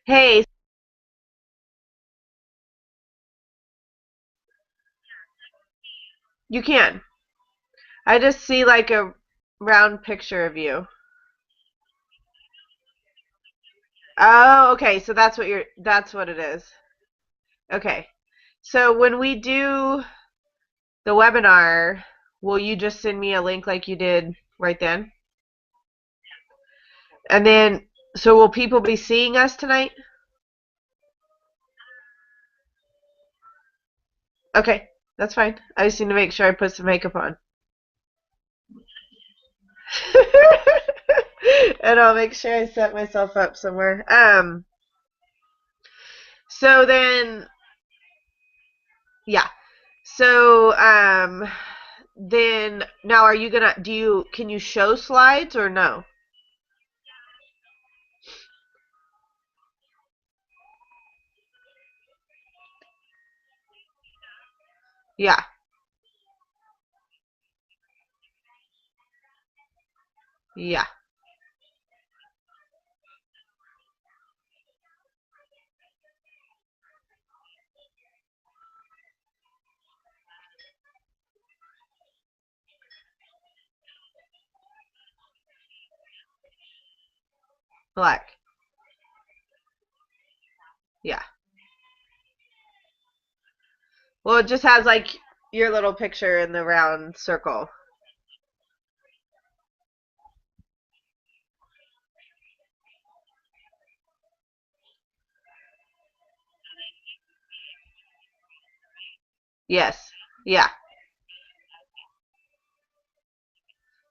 Hey, you can. I just see like a round picture of you. Oh, okay. So that's what it is. Okay. So when we do the webinar, will you just send me a link like you did right then? And then, so will people be seeing us tonight? Okay, that's fine. I just need to make sure I put some makeup on. And I'll make sure I set myself up somewhere. So then, yeah. So, then now are you gonna can you show slides or no? Yeah. Yeah. Black. Yeah. Well, it just has like your little picture in the round circle. Yes. Yeah.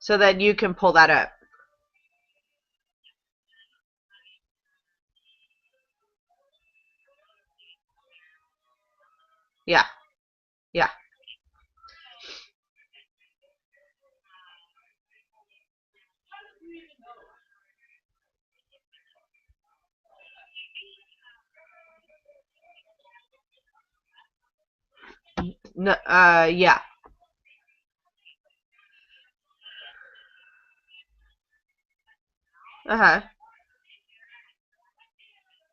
So then you can pull that up. Yeah. Yeah. No, yeah. Uh-huh.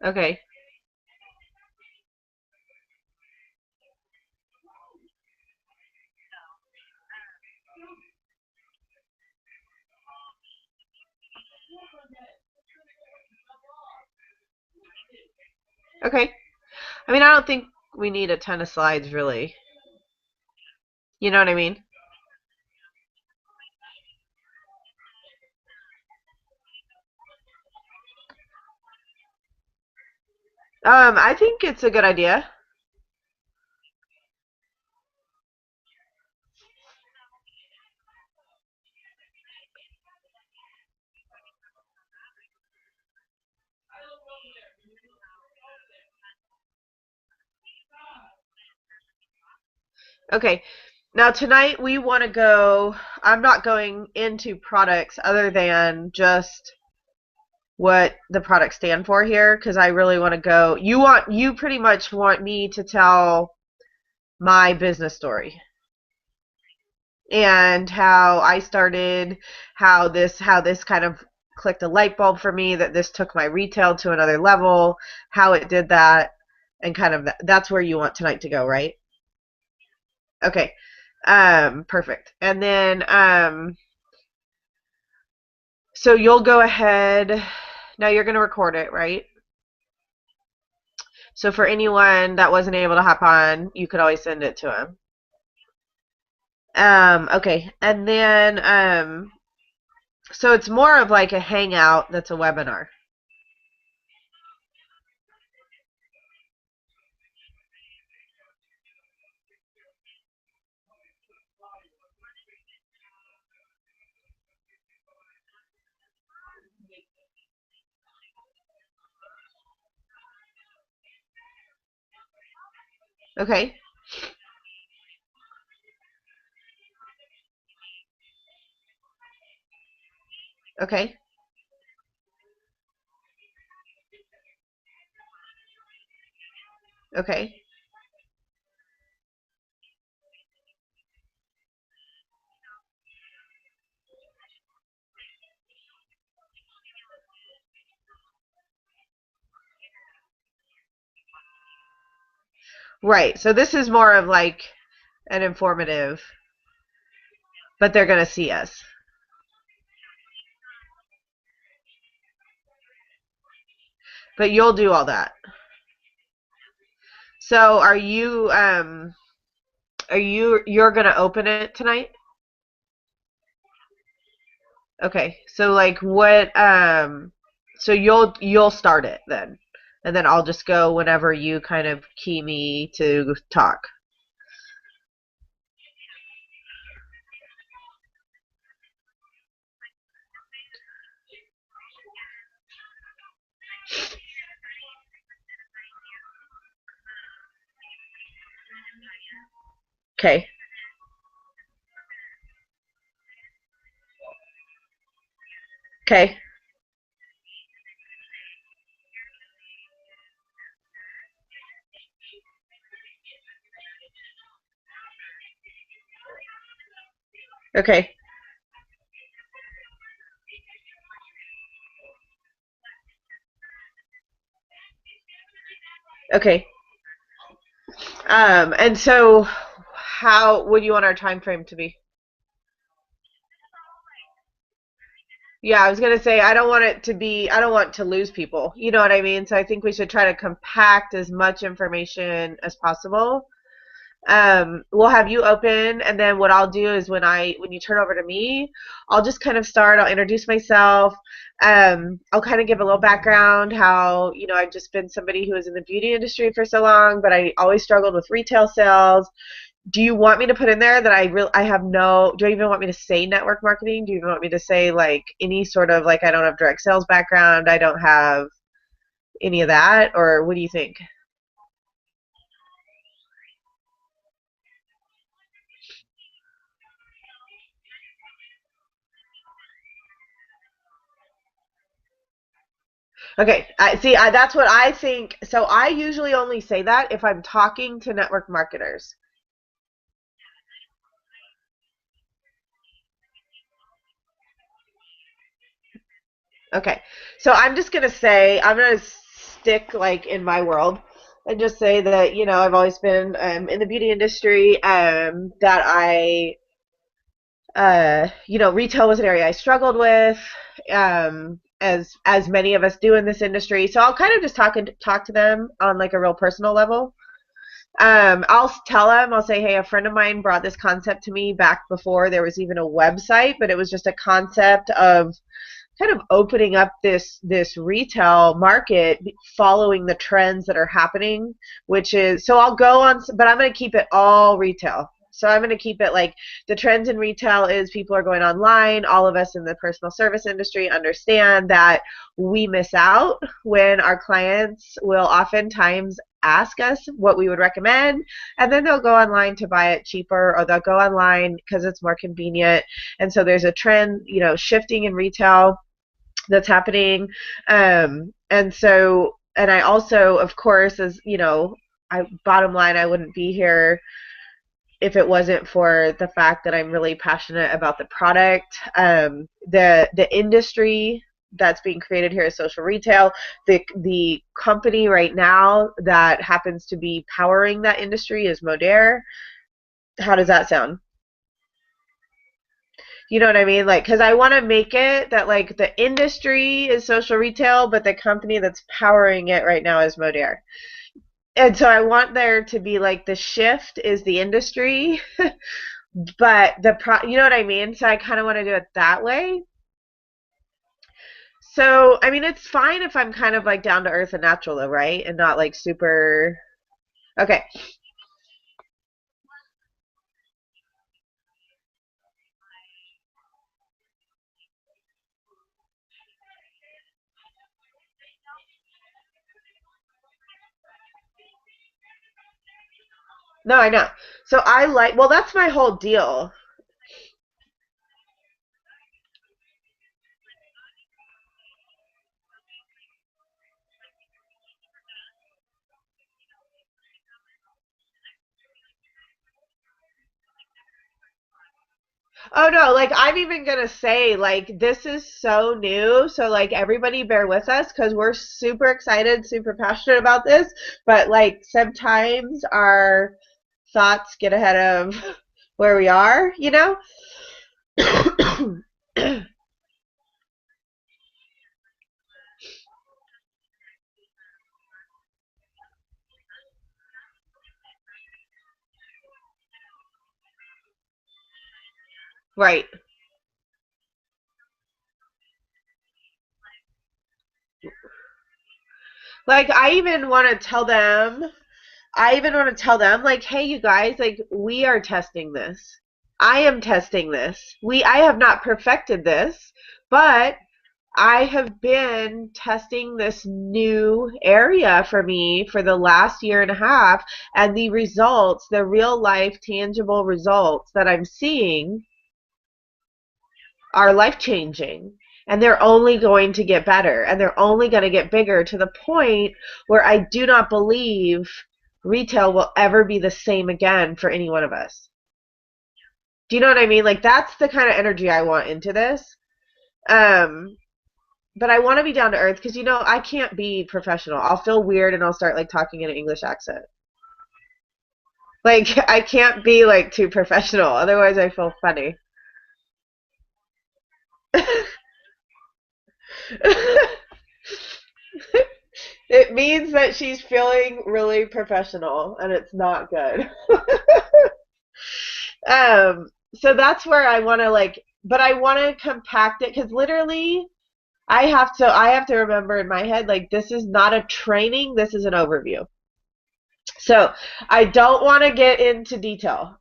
Okay. Okay. I mean, I don't think we need a ton of slides really. You know what I mean? I think it's a good idea. Okay. Now tonight we want to go. I'm not going into products other than just what the products stand for here because I really want to go. You pretty much want me to tell my business story and how I started, how this kind of clicked a light bulb for me that this took my retail to another level, how it did that, and kind of that's where you want tonight to go, right? Okay. Perfect. And then so you'll go ahead. Now you're going to record it, right? So for anyone that wasn't able to hop on, you could always send it to them. Okay. And then so it's more of like a hangout that's a webinar. Okay. Okay. Okay. Right. So this is more of like an informative, but they're going to see us. But you'll do all that. So you're going to open it tonight? Okay. So like what so you'll start it then. And then I'll just go whenever you kind of key me to talk. Okay. Okay. Okay. Okay. And so how would you want our time frame to be? Yeah, I was gonna say I don't want to lose people. You know what I mean? So I think we should try to compact as much information as possible. We'll have you open, and then what I'll do is when you turn over to me, I'll just kind of start. I'll introduce myself. I'll kind of give a little background how I've just been somebody who was in the beauty industry for so long, but I always struggled with retail sales. Do you want me to put in there that I have no, do you even want me to say network marketing? Do you even want me to say like any sort of like I don't have direct sales background, I don't have any of that, or what do you think? Okay, I see. That's what I think. So I usually only say that if I'm talking to network marketers. Okay, so I'm gonna stick like in my world and just say that I've always been in the beauty industry. That retail was an area I struggled with, as many of us do in this industry. So I'll kind of just talk to them on like a real personal level. I'll tell them, I'll say, hey, a friend of mine brought this concept to me back before there was even a website, but it was just a concept of kind of opening up this retail market following the trends that are happening, which is so I'll go on, but I'm going to keep it all retail. So I'm going to keep it like the trends in retail is people are going online. All of us in the personal service industry understand that we miss out when our clients will oftentimes ask us what we would recommend, and then they'll go online to buy it cheaper, or they'll go online because it's more convenient. And so there's a trend shifting in retail that's happening. And I also, of course, as I bottom line, I wouldn't be here if it wasn't for the fact that I'm really passionate about the product. The industry that's being created here is social retail. The company right now that happens to be powering that industry is Modere. How does that sound? You know what I mean? Like, because I want to make it that like the industry is social retail, but the company that's powering it right now is Modere. And so I want there to be like the shift is the industry, but you know what I mean? So I kind of want to do it that way. So, I mean, it's fine if I'm kind of like down to earth and natural though, right? And not like super. Okay. No, I know. So well, that's my whole deal. Oh no, like I'm even gonna say like this is so new, so like everybody bear with us because we're super excited, super passionate about this, but like sometimes our thoughts get ahead of where we are, you know? Right. Like I even want to tell them like, hey you guys, like we are testing this. I am testing this. I have not perfected this, but I have been testing this new area for me for the last year and a half, and the results, the real life tangible results that I'm seeing are life changing. And they're only going to get better and they're only going to get bigger to the point where I do not believe retail will ever be the same again for any one of us. Do you know what I mean? Like that's the kind of energy I want into this. Um, but I want to be down to earth because I can't be professional. I'll feel weird and I'll start like talking in an English accent. Like I can't be like too professional, otherwise I feel funny. It means that she's feeling really professional and it's not good. So that's where I want to like, but I want to compact it because literally I have to remember in my head like this is not a training, this is an overview. So I don't want to get into detail.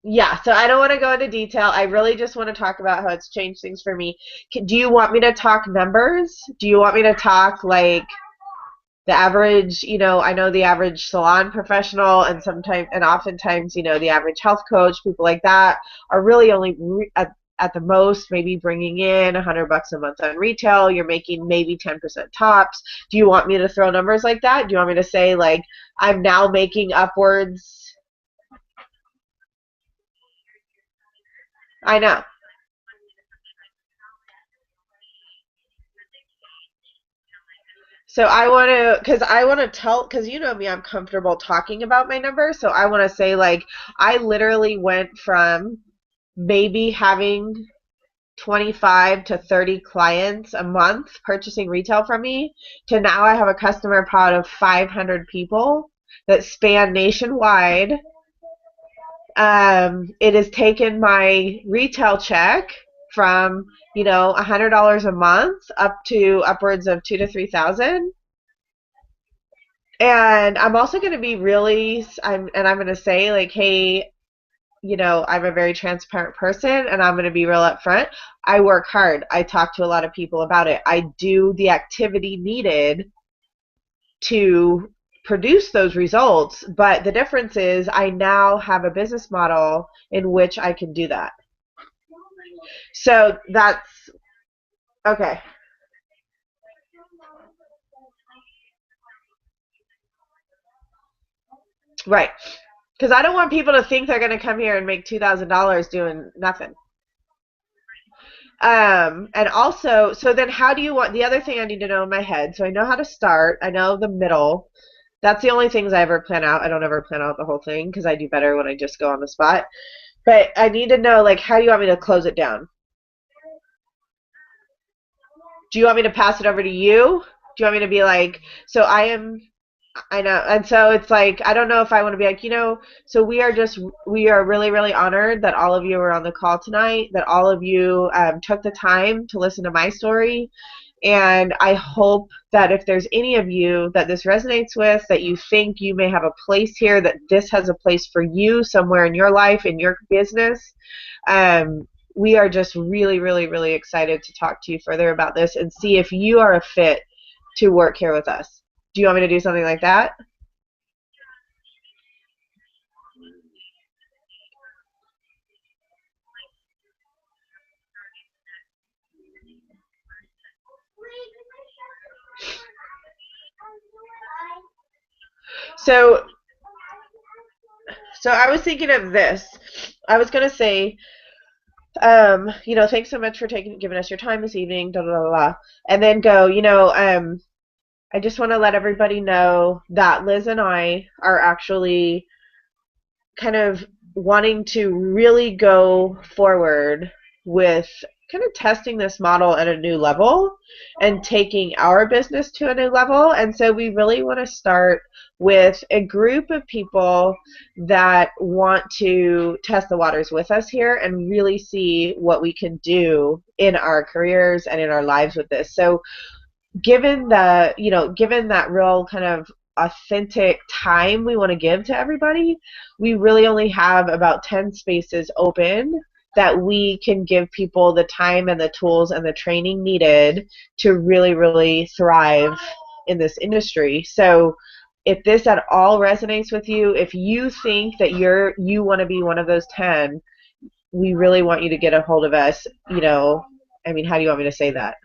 Yeah, so I don't want to go into detail. I really just want to talk about how it's changed things for me. Do you want me to talk numbers? Do you want me to talk like the average, I know the average salon professional and sometimes and oftentimes, the average health coach, people like that are really only at the most maybe bringing in $100 a month on retail. You're making maybe 10% tops. Do you want me to throw numbers like that? Do you want me to say like I'm now making upwards? I know. So I want to, because you know me, I'm comfortable talking about my numbers. So I want to say, like, I literally went from maybe having 25 to 30 clients a month purchasing retail from me to now I have a customer pod of 500 people that span nationwide. It has taken my retail check from, $100 a month up to upwards of 2 to 3 thousand. And I'm also going to be I'm going to say like, hey, I'm a very transparent person and I'm going to be real upfront. I work hard. I talk to a lot of people about it. I do the activity needed to produce those results, but the difference is I now have a business model in which I can do that. So that's okay. Right. Because I don't want people to think they're going to come here and make $2,000 doing nothing. And also, so then how do you want the other thing I need to know in my head? So I know how to start, I know the middle. That's the only things I ever plan out. I don't ever plan out the whole thing because I do better when I just go on the spot. But I need to know, like, how do you want me to close it down? Do you want me to pass it over to you? Do you want me to be like, so I know. And so it's like, I don't know if I want to be like, so we are really, really honored that all of you were on the call tonight, that all of you took the time to listen to my story. And I hope that if there's any of you that this resonates with, that you think you may have a place here, that this has a place for you somewhere in your life, in your business. We are just really, really, really excited to talk to you further about this and see if you are a fit to work here with us. Do you want me to do something like that? So, so I was thinking of this. I was gonna say Thanks so much for giving us your time this evening, da, da, da, da. And then go, I just want to let everybody know that Liz and I are actually kind of wanting to really go forward with kind of testing this model at a new level and taking our business to a new level. And so we really want to start with a group of people that want to test the waters with us here and really see what we can do in our careers and in our lives with this. So given that real kind of authentic time we want to give to everybody, we really only have about 10 spaces open that we can give people the time and the tools and the training needed to really, really thrive in this industry. So if this at all resonates with you, if you think that you want to be one of those 10, we really want you to get a hold of us. How do you want me to say that?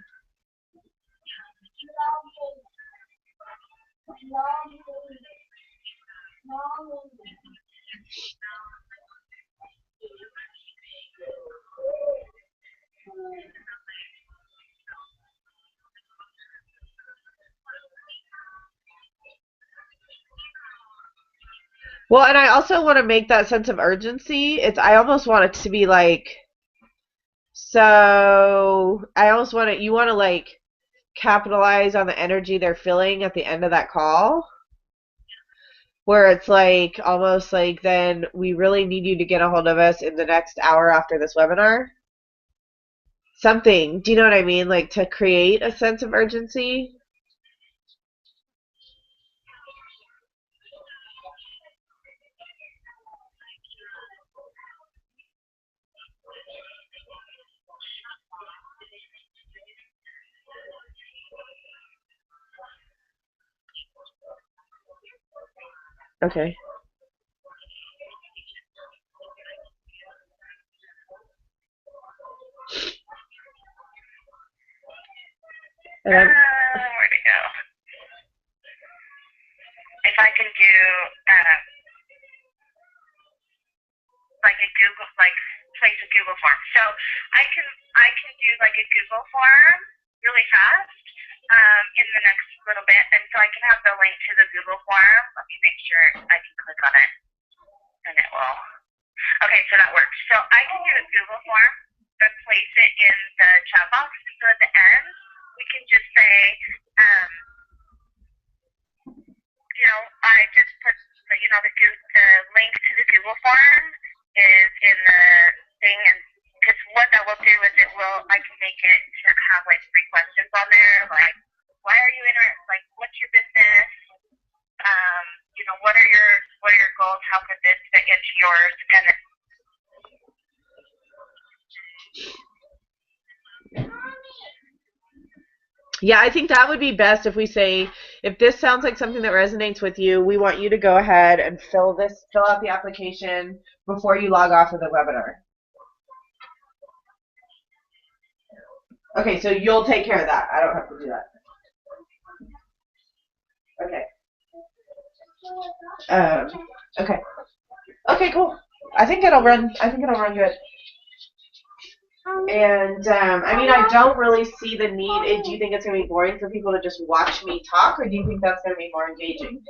Well, and I also want to make that sense of urgency. I almost want it to be like, so I almost want you want to like capitalize on the energy they're feeling at the end of that call, where it's like almost like, then we really need you to get a hold of us in the next hour after this webinar. Something, do you know what I mean? Like to create a sense of urgency. Okay. Where'd it go? If I can do like a Google, like place a Google form. So I can do like a Google form really fast in the next little bit, and so I can have the link to the Google form. Let me make sure I can click on it, and it will. Okay, so that works. So I can do a Google form and place it in the chat box. So at the end, we can just say, I just put the link to the Google form is in the thing, and because what that will do is I can make it to have like 3 questions on there, like why are you like what's your business, what are your goals, how could this fit into yours, and then Yeah, I think that would be best if we say, if this sounds like something that resonates with you, we want you to go ahead and fill out the application before you log off of the webinar. Okay, so you'll take care of that. I don't have to do that. Okay. Okay. Okay, cool. I think it'll run good. And I don't really see the need. Do you think it's going to be boring for people to just watch me talk, or do you think that's going to be more engaging?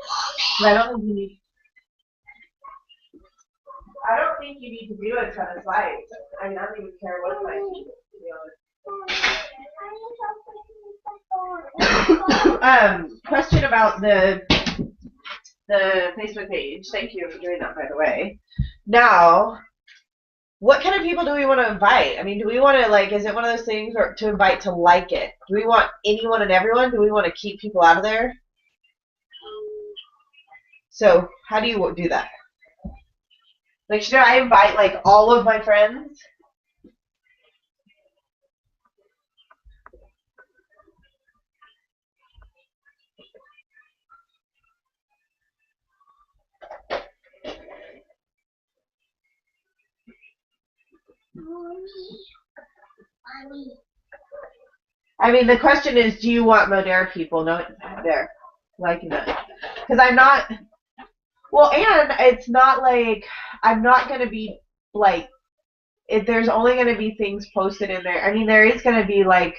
I don't think you need to do a ton of slides. I don't even care what slides you do, to be honest. Question about the Facebook page. Thank you for doing that, by the way. Now, what kind of people do we want to invite? Do we want to, is it one of those things to invite to like it? Do we want anyone and everyone? Do we want to keep people out of there? So how do you do that? Should I invite, all of my friends? The question is, do you want Modera people? No, there, liking that. Because I'm not, well, and it's not like, I'm not going to be, there's only going to be things posted in there. I mean, there is going to be like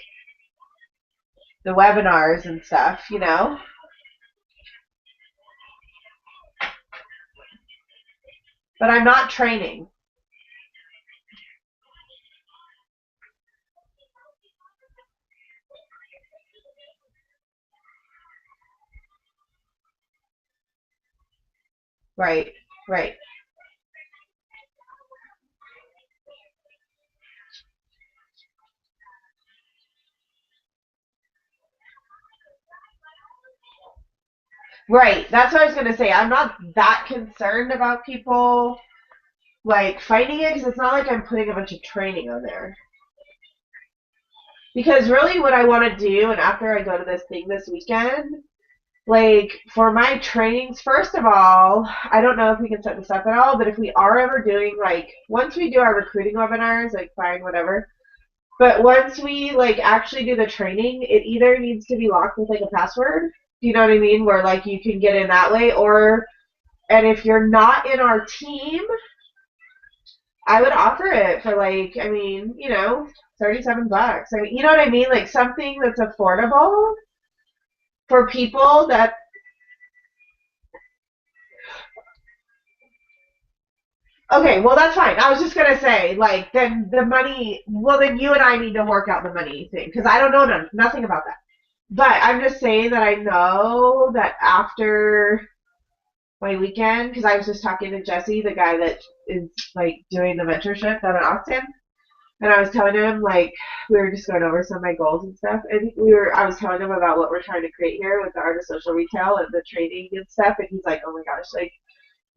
the webinars and stuff, you know. But I'm not training. Right, right. Right. That's what I was going to say. I'm not that concerned about people like fighting it because it's not like I'm putting a bunch of training on there. Because really what I want to do, and after I go to this thing this weekend, like for my trainings, first of all, I don't know if we can set this up at all, but if we are ever doing like, once we do our recruiting webinars, like fine, whatever. But once we like actually do the training, it either needs to be locked with like a password. Do you know what I mean? Where like you can get in that way, or and if you're not in our team, I would offer it for like, I mean, you know, $37. I mean, you know what I mean? Like something that's affordable for people that. Okay, well that's fine. I was just gonna say, like, then the money. Well, then you and I need to work out the money thing because I don't know nothing about that. But I'm just saying that I know that after my weekend, because I was just talking to Jesse, the guy that is like doing the mentorship down in Austin, and I was telling him like we were just going over some of my goals and stuff, and I was telling him about what we're trying to create here with the art of social retail and the training and stuff, and he's like, oh my gosh, like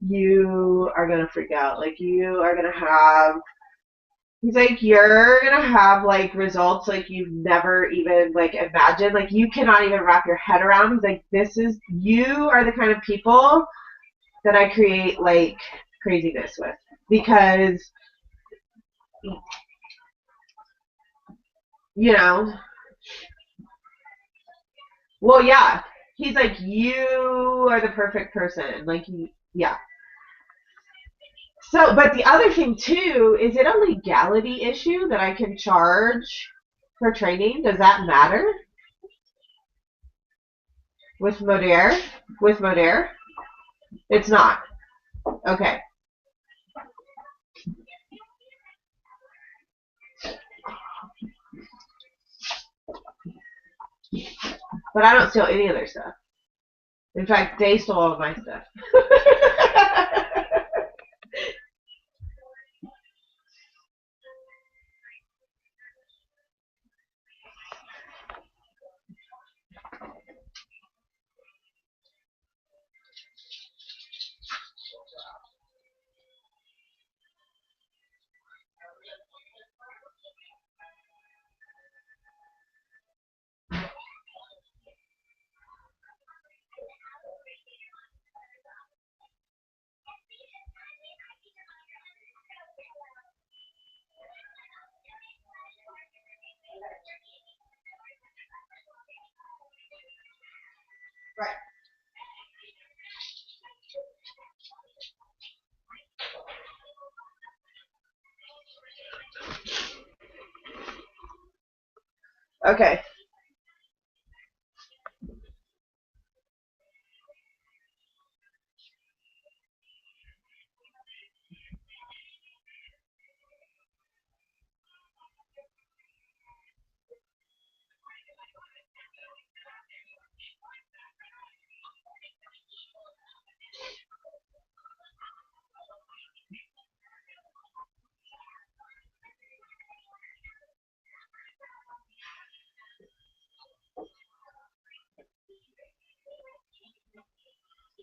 you are gonna freak out, like you are gonna have. He's like, you're gonna have like results like you've never even like imagined. Like you cannot even wrap your head around. He's like, you are the kind of people that I create like craziness with because you know, well, yeah. He's like, you are the perfect person. Like, yeah. So, but the other thing too, is it a legality issue that I can charge for training? Does that matter with Modere? With Modere, it's not. Okay. But I don't steal any of their stuff. In fact, they stole all of my stuff. Right. Okay.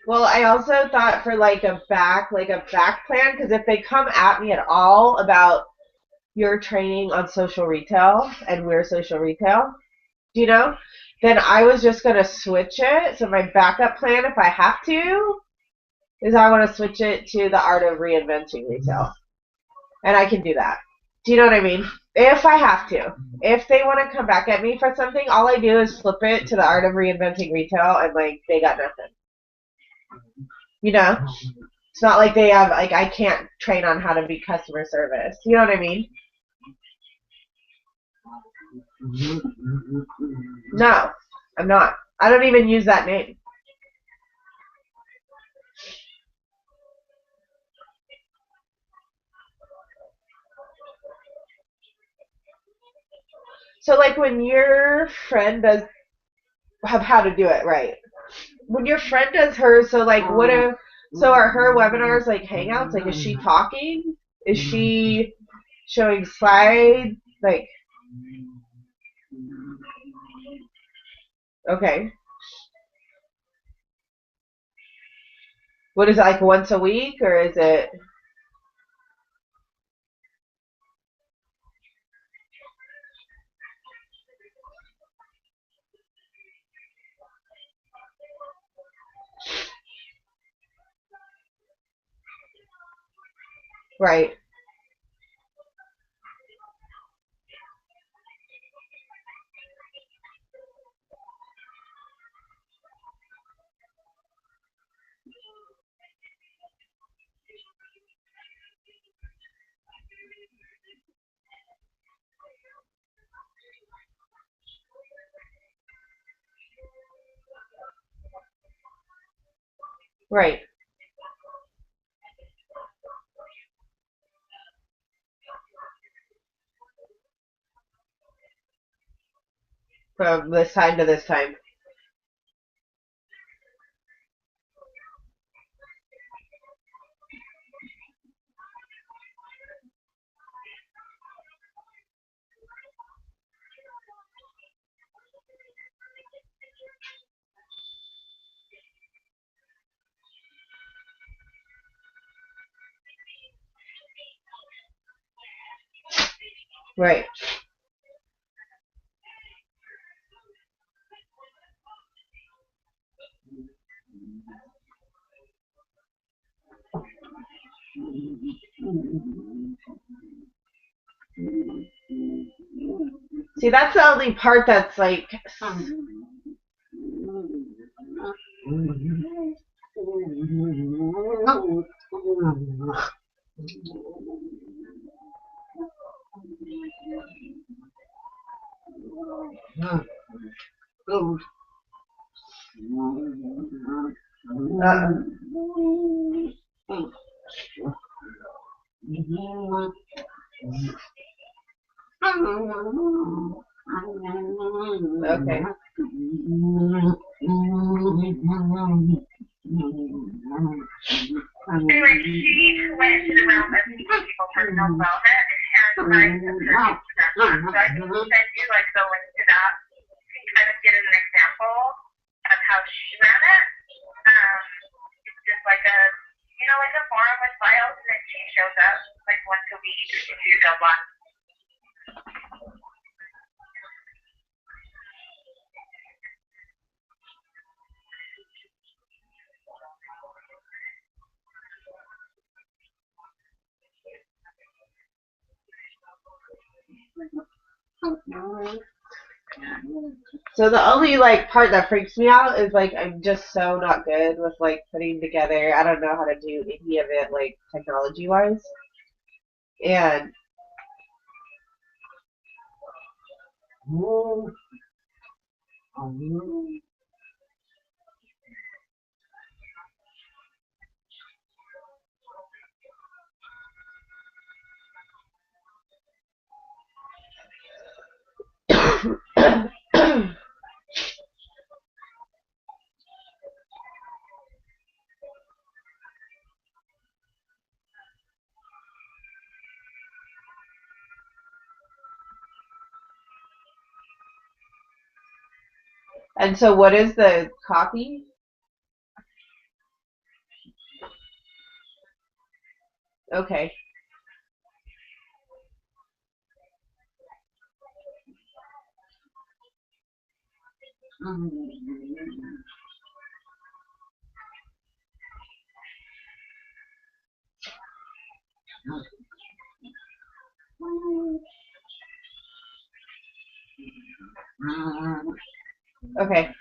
Well, I also thought for like a back plan, because if they come at me at all about your training on social retail and we're social retail, you know, then I was just gonna switch it. So my backup plan, if I have to, is I want to switch it to the art of reinventing retail, and I can do that. Do you know what I mean? If I have to, if they want to come back at me for something, all I do is flip it to the art of reinventing retail, and like they got nothing. You know? It's not like they have, like, I can't train on how to be customer service. You know what I mean? No, I'm not. I don't even use that name. So, like, when your friend does have how to do it right, when your friend does hers, so like, what if, so are her webinars like hangouts? Like, is she talking? Is she showing slides? Like, okay. What is it, like once a week, or is it? Right, right. From this time to this time. Right. See, that's the only part that's like, okay. Anyway, she went to the realm of teaching people personal development, and I subscribed to that class. So I can send you like the link to that. You can kind of get an example of how she ran it. It's just like a, like a forum with files, and then she shows up like once a week if you don't want. So the only like part that freaks me out is like I'm just so not good with like putting together. I don't know how to do any of it like technology wise. And and so what is the copy? Okay. Okay.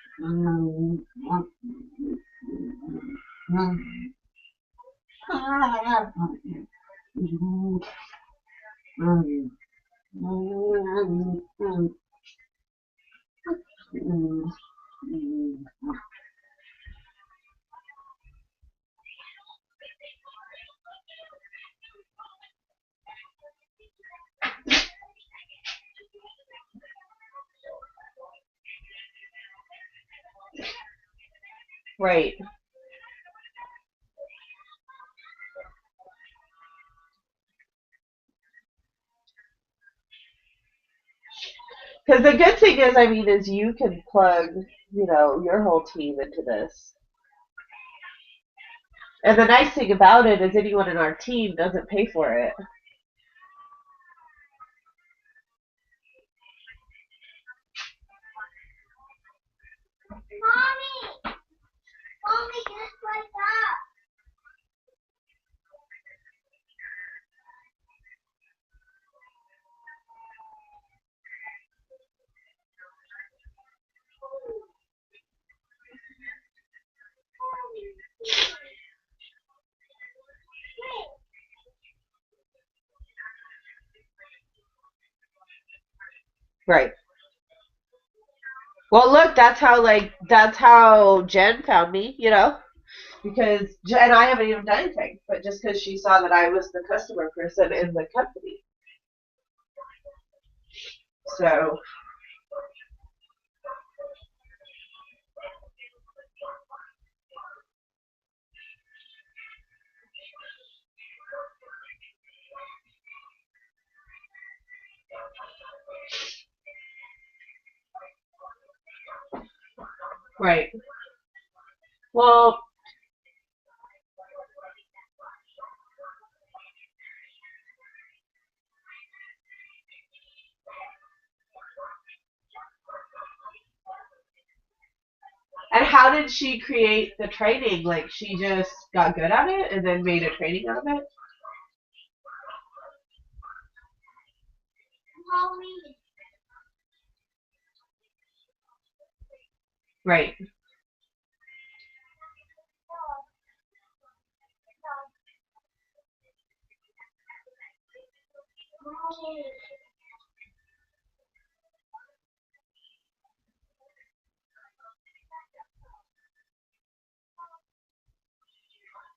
Right. Because the good thing is, I mean, is you can plug, your whole team into this. And the nice thing about it is anyone in our team doesn't pay for it. Mommy! Mommy, just like that. Right. Well, look, that's how Jen found me, because Jen, I haven't even done anything, but just because she saw that I was the customer person in the company. So, right. Well, and how did she create the training? Like, she just got good at it and then made a training out of it? Mommy. Right.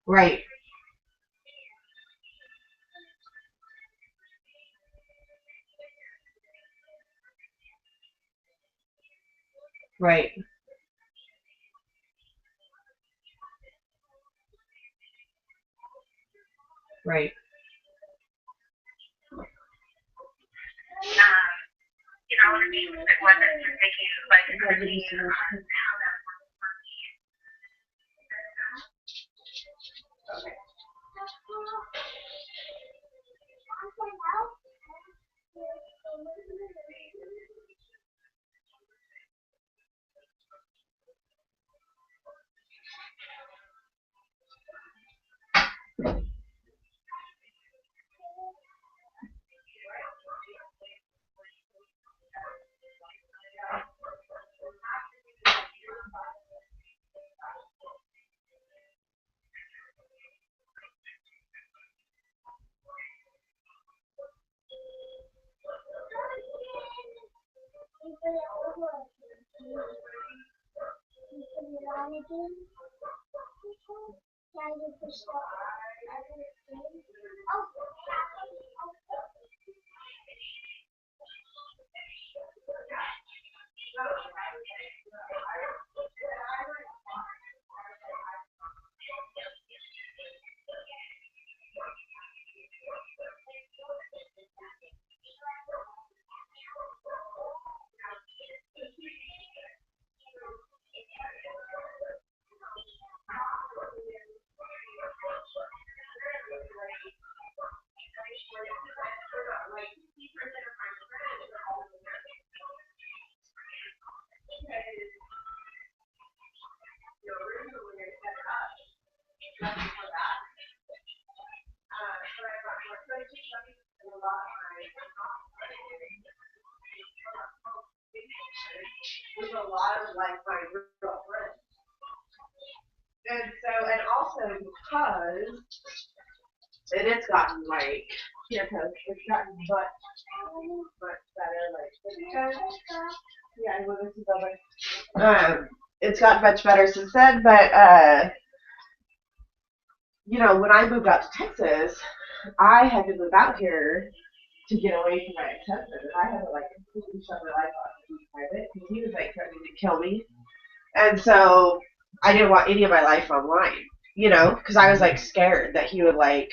Right. Right. Right. You know what I mean? It wasn't just thinking like routine on how that works for me. With a lot of like my real friends. And so, and also because And it's gotten like, yeah, cause it's gotten much better. Like, yeah, well, this is over. It's gotten much better since then, but you know, when I moved out to Texas, I had to move out here to get away from my ex-husband, and I had to like completely shut my life off and be private because he was like threatening to kill me, and so I didn't want any of my life online, you know, because I was like scared that he would like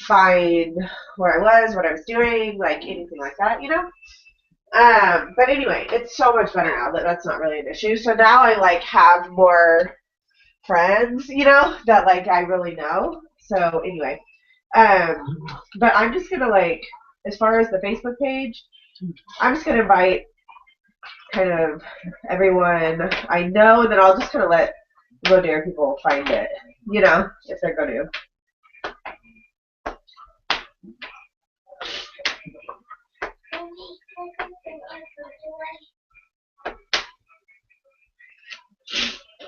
find where I was, what I was doing, like anything like that, you know. But anyway, it's so much better now that that's not really an issue. So now I like have more friends, you know, that like I really know. So anyway, but I'm just gonna like, as far as the Facebook page, I'm just gonna invite kind of everyone I know, and then I'll just kind of let Go Dare people find it, you know, if they're going to.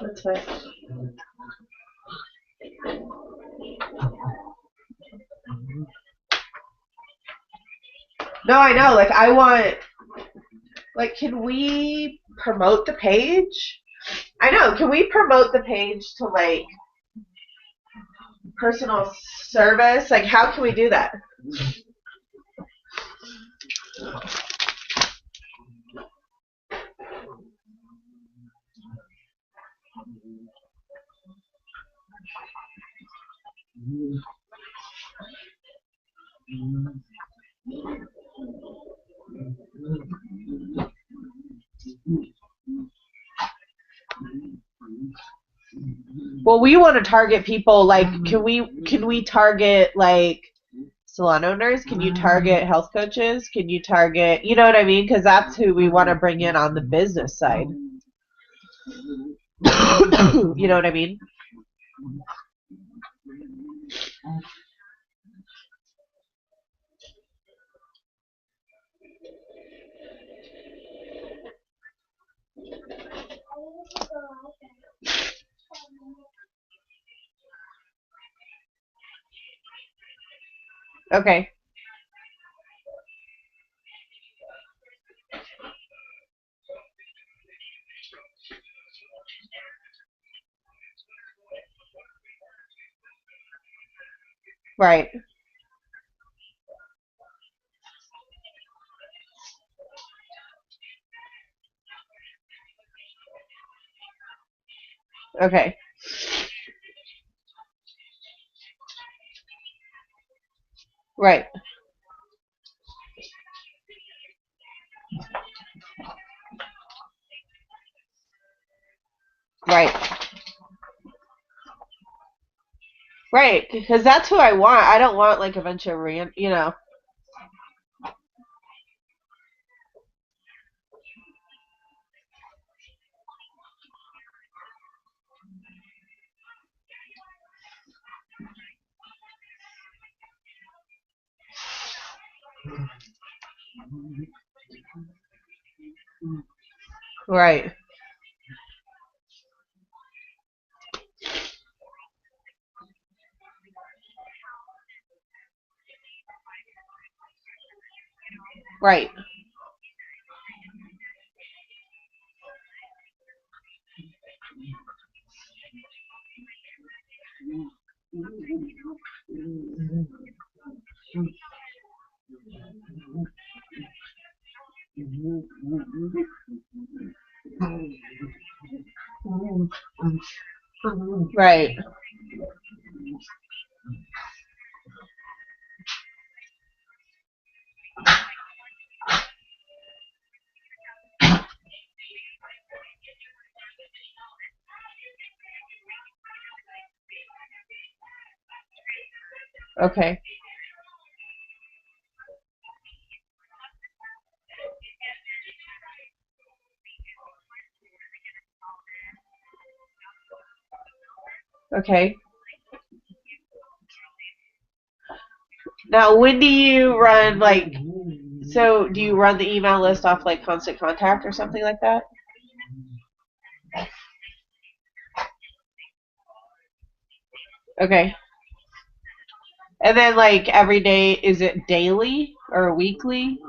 That's fine. No, I know. Like, I want. Like, can we promote the page? I know. Can we promote the page to like personal service? Like, how can we do that? Well, we want to target people like can we target like salon owners? Can you target health coaches? Can you target, you know what I mean? Because that's who we want to bring in on the business side. You know what I mean? Okay. Right. Okay. Right. Right. Right. Because that's who I want. I don't want like a bunch of you know. Right. Right. Right. Okay. Okay. Now, when do you run like? So, do you run the email list off like Constant Contact or something like that? Okay. And then like every day, is it daily or weekly?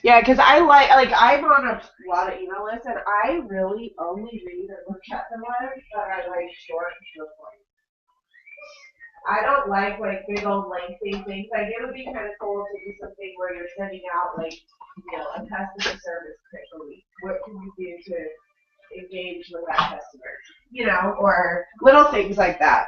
Yeah, because I like I'm on a lot of email lists, and I really only read and look at the ones that are like short and to the point. I don't like big old lengthy things. Like it would be kind of cool to do something where you're sending out like a customer service tip a week. What can you do to engage with that customer? Or little things like that.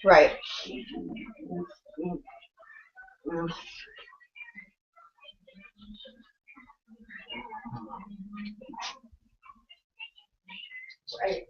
Right. Right.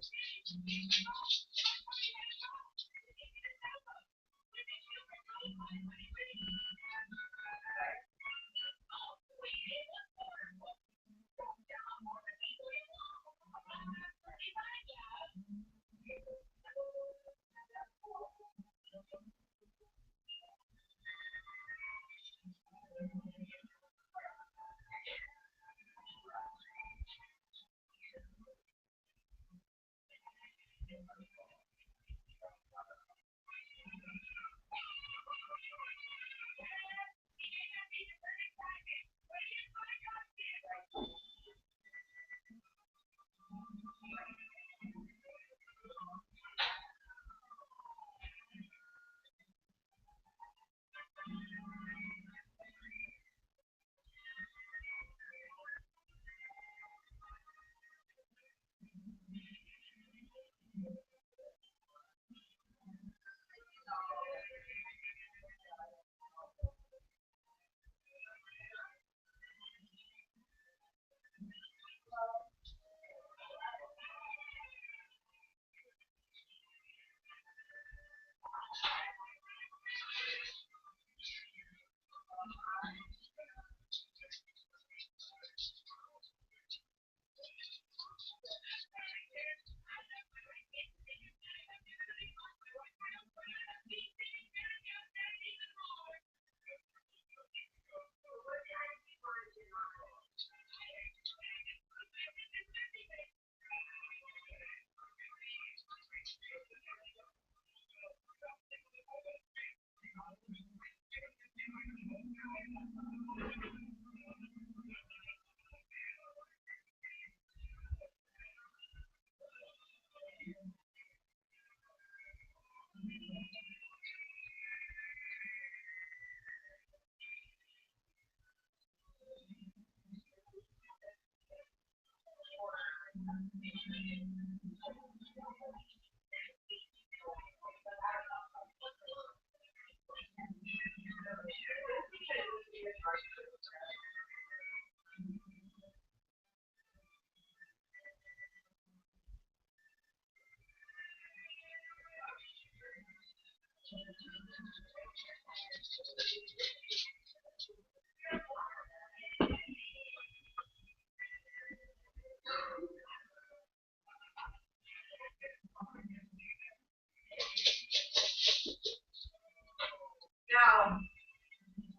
Now,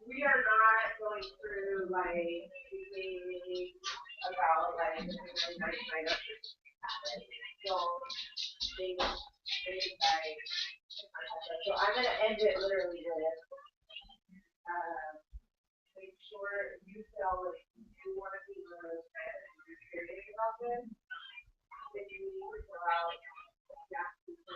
we are not going through like thinking about like so things like so I'm gonna end it literally with make sure you feel like you want to be really you're curious about this, then you need to go out exactly for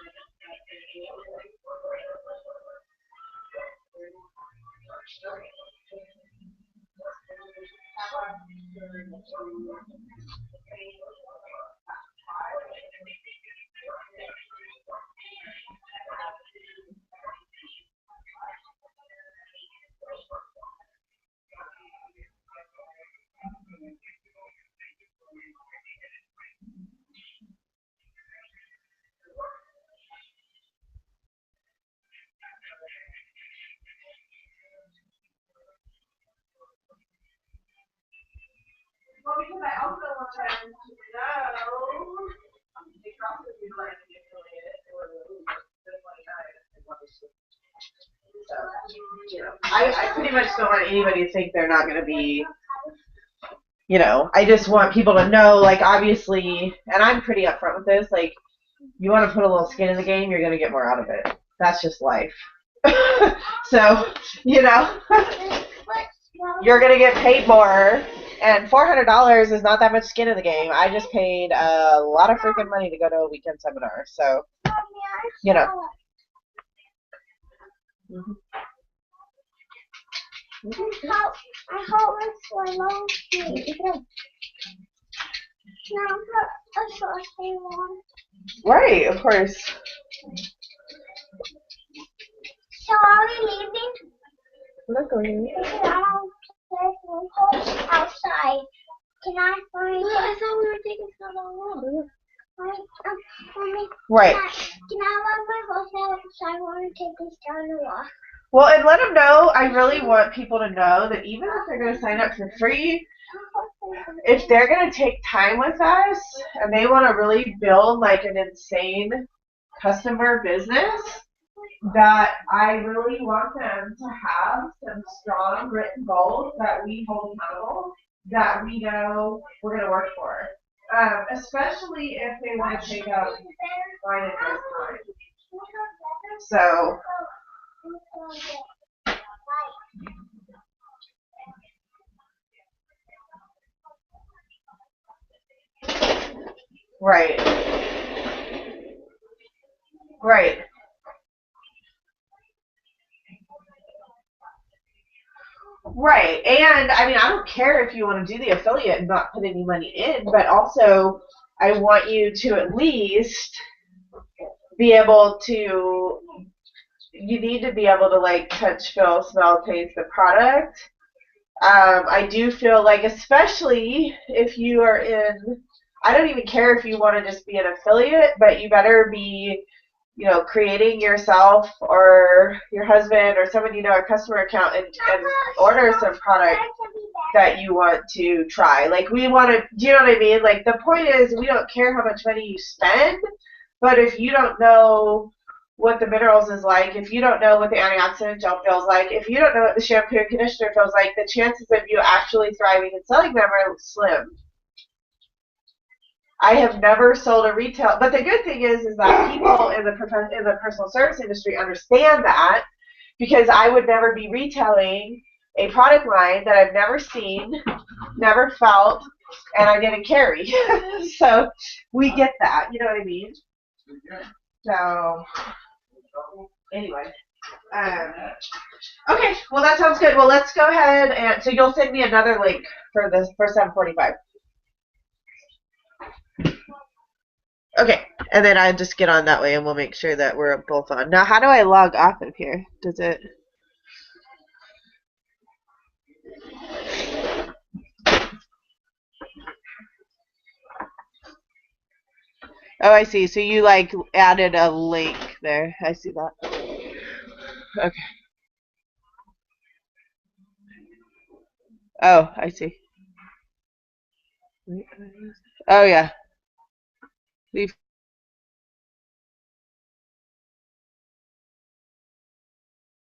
Well, because I also want them to know they can also utilize the affiliate or the 29. So, I pretty much don't want anybody to think they're not going to be, I just want people to know, like, obviously, and I'm pretty upfront with this, like, you want to put a little skin in the game, you're going to get more out of it. That's just life. So, you're going to get paid more, and $400 is not that much skin in the game. I just paid a lot of freaking money to go to a weekend seminar, so, Mm-hmm. I hope it's for long Right, of course. So are we leaving? We're not going. Outside. Can I find it? I thought we were taking so long. Right. Can I let my horse out because I want to take this down the walk? Well, and let them know, I really want people to know that even if they're going to sign up for free, if they're going to take time with us and they want to really build like an insane customer business, that I really want them to have some strong written goals that we hold accountable, that we know we're going to work for. Especially if they want to take up line and time. So, right. Right. Right. And I mean, I don't care if you want to do the affiliate and not put any money in, but also I want you to at least be able to, you need to be able to like touch, feel, smell, taste the product. I do feel like, especially if you are in, I don't even care if you want to just be an affiliate, but you better be, creating yourself or your husband or someone a customer account and order some product that you want to try. Like, we want to, do you know what I mean? Like, the point is, we don't care how much money you spend, but if you don't know what the minerals is like, if you don't know what the antioxidant gel feels like, if you don't know what the shampoo and conditioner feels like, the chances of you actually thriving and selling them are slim. I have never sold a retail, but the good thing is that people in the personal service industry understand that, because I would never be retailing a product line that I've never seen, never felt, and I didn't carry. So we get that, you know what I mean? So anyway, okay, well that sounds good. Well, let's go ahead and so you'll send me another link for this for 7:45. Okay, and then I just get on that way, and we'll make sure that we're both on. Now, how do I log off of here? Does it? Oh, I see. So you like added a link there. I see that. Okay. Oh, I see. Oh yeah. Leave